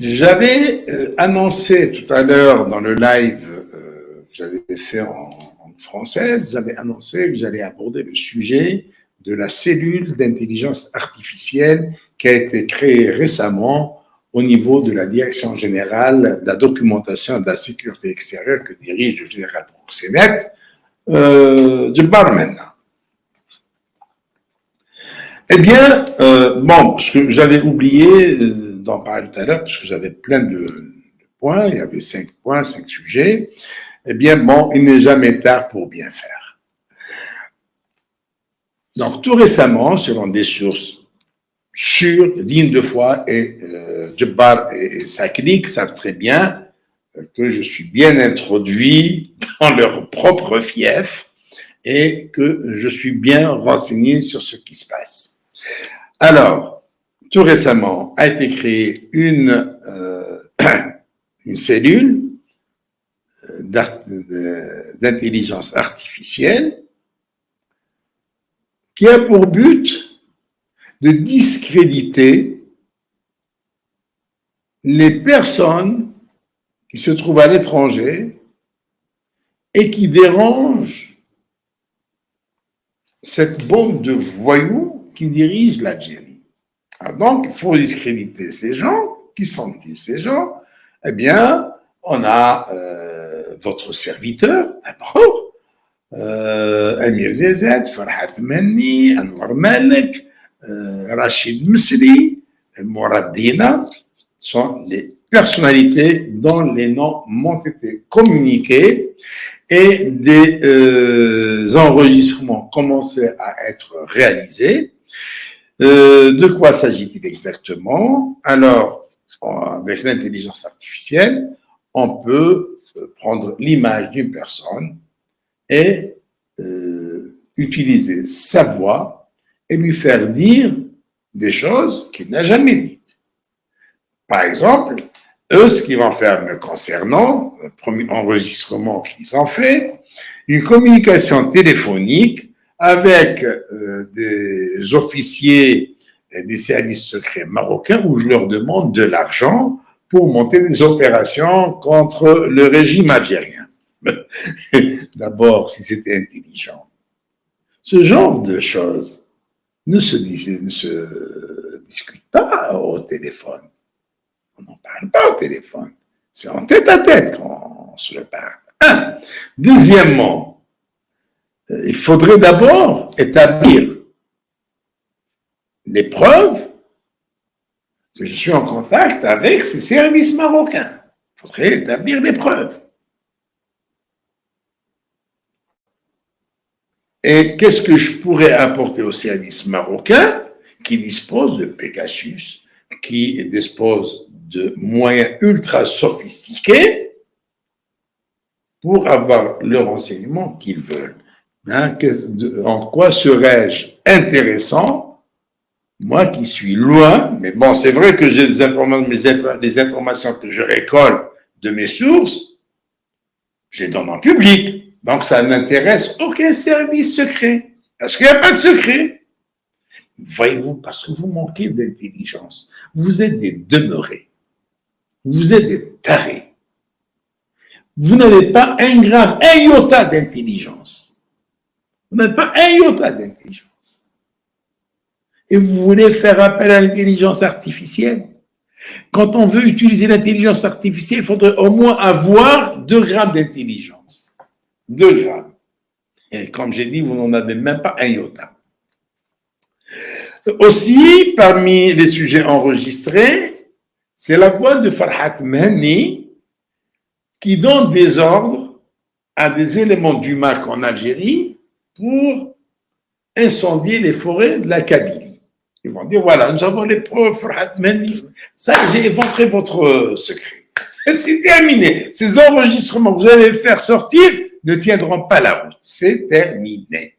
J'avais annoncé tout à l'heure dans le live que j'avais fait en française, j'avais annoncé que j'allais aborder le sujet de la cellule d'intelligence artificielle qui a été créée récemment au niveau de la Direction générale de la documentation et de la sécurité extérieure que dirige le général Proxénète, Djebbar Menna. Eh bien, bon, ce que j'avais oublié d'en parler tout à l'heure, parce que j'avais plein de points, il y avait 5 points, 5 sujets, eh bien, bon, il n'est jamais tard pour bien faire. Donc, tout récemment, selon des sources sûres, dignes de foi, et Djebbar et sa clique savent très bien que je suis bien introduit dans leur propre fief et que je suis bien renseigné sur ce qui se passe. Alors, tout récemment a été créée une cellule d'intelligence artificielle qui a pour but de discréditer les personnes qui se trouvent à l'étranger et qui dérangent cette bande de voyous qui dirige l'Algérie. Alors donc, il faut discréditer ces gens. Qui sont-ils ces gens? Eh bien, on a votre serviteur, d'abord, Amir Nezet, Farhat Menni, Anwar Malek, Rachid Msri, Mourad Dina, sont les personnalités dont les noms m'ont été communiqués et des enregistrements commençaient à être réalisés. De quoi s'agit-il exactement? Alors, avec l'intelligence artificielle, on peut prendre l'image d'une personne et utiliser sa voix et lui faire dire des choses qu'il n'a jamais dites. Par exemple, eux, ce qu'ils vont faire me concernant, le premier enregistrement qu'ils ont fait, une communication téléphonique avec des officiers des services secrets marocains où je leur demande de l'argent pour monter des opérations contre le régime algérien. D'abord, si c'était intelligent. Ce genre de choses ne se discute pas au téléphone. On n'en parle pas au téléphone. C'est en tête à tête qu'on se le parle. Un. Deuxièmement, il faudrait d'abord établir les preuves que je suis en contact avec ces services marocains. Il faudrait établir les preuves. Et qu'est-ce que je pourrais apporter aux services marocains qui disposent de Pegasus, qui disposent de moyens ultra sophistiqués pour avoir le renseignement qu'ils veulent. Hein, en quoi serais-je intéressant, moi qui suis loin, mais bon, c'est vrai que j'ai des informations que je récolte de mes sources, je les donne en public. Donc, ça n'intéresse aucun service secret. Parce qu'il n'y a pas de secret. Voyez-vous, parce que vous manquez d'intelligence. Vous êtes des demeurés. Vous êtes des tarés. Vous n'avez pas un gramme, un iota d'intelligence. Vous n'avez pas un iota d'intelligence. Et vous voulez faire appel à l'intelligence artificielle. Quand on veut utiliser l'intelligence artificielle, il faudrait au moins avoir 2 grammes d'intelligence. 2 grammes. Et comme j'ai dit, vous n'en avez même pas un iota. Aussi, parmi les sujets enregistrés, c'est la voix de Farhat Menni qui donne des ordres à des éléments du MAC en Algérie pour incendier les forêts de la Kabylie. Ils vont dire, voilà, nous avons les preuves, Farhat Menni. Ça, j'ai éventré votre secret. C'est terminé. Ces enregistrements que vous allez faire sortir ne tiendront pas la route. C'est terminé.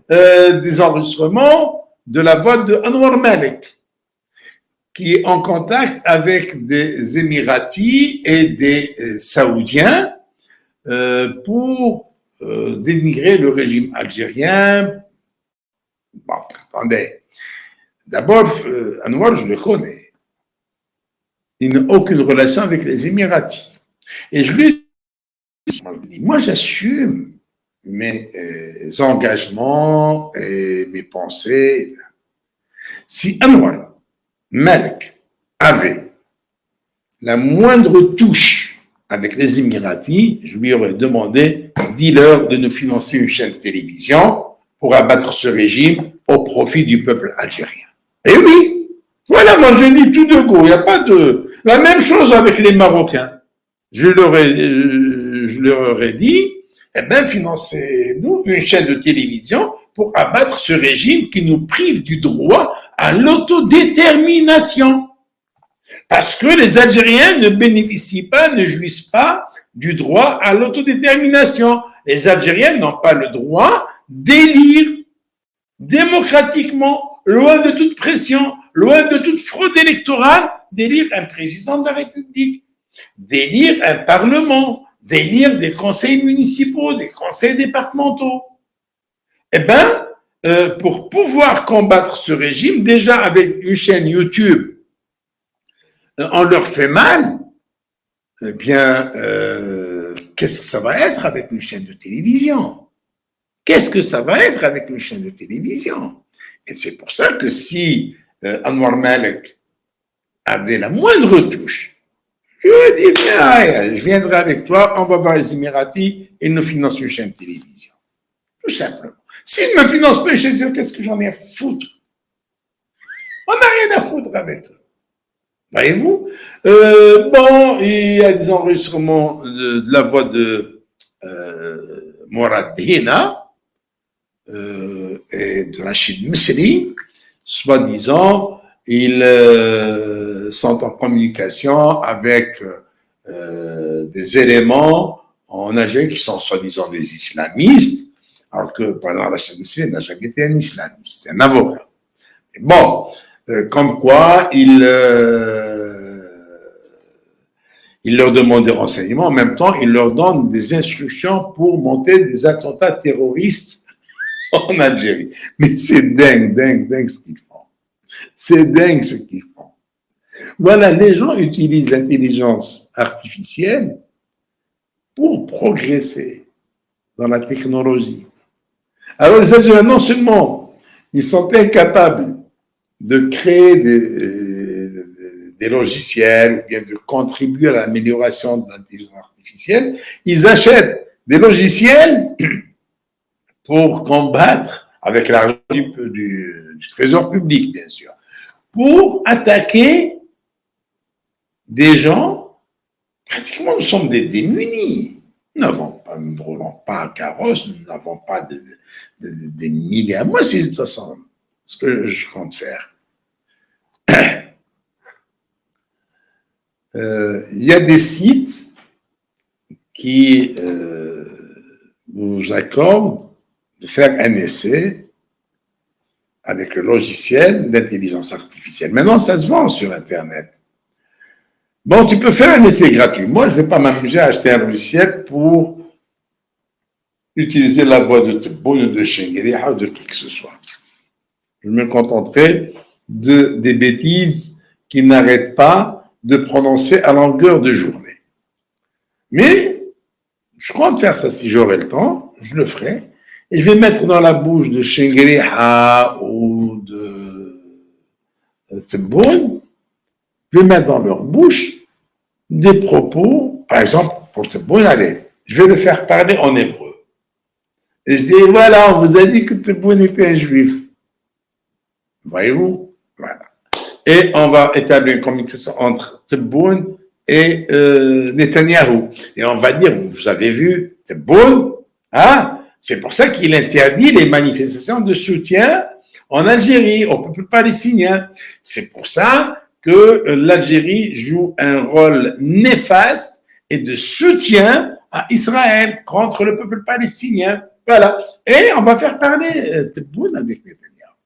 Des enregistrements de la voix de Anwar Malek, qui est en contact avec des Émiratis et des Saoudiens pour dénigrer le régime algérien. Bon, attendez. D'abord, Anwar, je le connais. Il n'a aucune relation avec les Émiratis. Et je lui dis, moi j'assume mes engagements et mes pensées. Si Anwar Malek avait la moindre touche avec les Émiratis, je lui aurais demandé, dis-leur de nous financer une chaîne de télévision pour abattre ce régime au profit du peuple algérien. Et oui, voilà, moi je dis tout de go, il n'y a pas de... La même chose avec les Marocains. Je leur aurais dit, eh bien, financez-nous une chaîne de télévision pour abattre ce régime qui nous prive du droit à l'autodétermination. Parce que les Algériens ne bénéficient pas, ne jouissent pas du droit à l'autodétermination. Les Algériens n'ont pas le droit d'élire démocratiquement, loin de toute pression, loin de toute fraude électorale, d'élire un président de la République, d'élire un parlement, d'élire des conseils municipaux, des conseils départementaux. Eh bien, pour pouvoir combattre ce régime, déjà avec une chaîne YouTube, on leur fait mal, eh bien, qu'est-ce que ça va être avec une chaîne de télévision? Qu'est-ce que ça va être avec une chaîne de télévision? Et c'est pour ça que si Anwar Malek avait la moindre touche, je lui ai dit, viens, je viendrai avec toi, on va voir les Émiratis et nous financent une chaîne de télévision. Tout simplement. S'ils ne me financent pas une chaîne de télévision, qu'est-ce que j'en ai à foutre? On n'a rien à foutre avec eux. Voyez-vous? Bon, il y a des enregistrements de la voix de Mourad Hina et de Rachid Msri, soi-disant, ils sont en communication avec des éléments en Algérie qui sont soi-disant des islamistes, alors que, par exemple, Rachid Msri n'a jamais été un islamiste, c'est un avocat. Et bon, comme quoi il leur demande des renseignements, en même temps, il leur donne des instructions pour monter des attentats terroristes en Algérie. Mais c'est dingue, dingue, dingue ce qu'ils font. C'est dingue ce qu'ils font. Voilà, les gens utilisent l'intelligence artificielle pour progresser dans la technologie. Alors les Algériens, non seulement ils sont incapables de créer des logiciels, ou bien de contribuer à l'amélioration de l'intelligence artificielle, ils achètent des logiciels pour combattre, avec l'argent du trésor public, bien sûr, pour attaquer des gens, pratiquement nous sommes des démunis. Nous ne roulons pas un carrosse, nous n'avons pas des milliards. Moi, c'est de toute façon ce que je compte faire. Il y a des sites qui nous accordent de faire un essai avec le logiciel d'intelligence artificielle. Maintenant, ça se vend sur Internet. Bon, tu peux faire un essai gratuit. Moi, je ne vais pas m'amuser à acheter un logiciel pour utiliser la voix de Tebboune ou de Chengueria ou de qui que ce soit. Je me contenterai des bêtises qui n'arrêtent pas de prononcer à longueur de journée. Mais je compte faire ça si j'aurai le temps, je le ferai. Et je vais mettre dans la bouche de Chengueria ou de Tebboune, je vais mettre dans leur bouche des propos, par exemple, pour Tebboune, allez, je vais le faire parler en hébreu. Et je dis, voilà, on vous a dit que Tebboune était un juif. Voyez-vous? Voilà. Et on va établir une communication entre Tebboune et Netanyahou. Et on va dire, vous avez vu, Tebboune, hein? C'est pour ça qu'il interdit les manifestations de soutien en Algérie, au peuple palestinien. C'est pour ça que l'Algérie joue un rôle néfaste et de soutien à Israël contre le peuple palestinien. Voilà. Et on va faire parler Tebboune avec Netanyahou.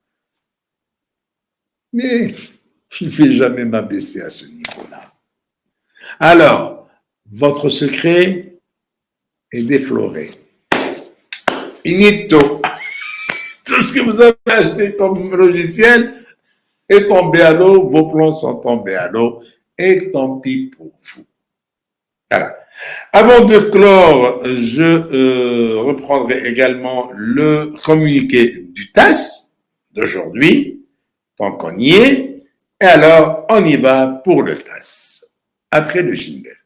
Mais Je ne vais jamais m'abaisser à ce niveau-là. Alors, votre secret est défloré. Finito. Tout ce que vous avez acheté comme logiciel est tombé à l'eau, vos plans sont tombés à l'eau, et tant pis pour vous. Voilà. Avant de clore, je reprendrai également le communiqué du TAS d'aujourd'hui, tant qu'on y est, et alors on y va pour le TAS, après le jingle.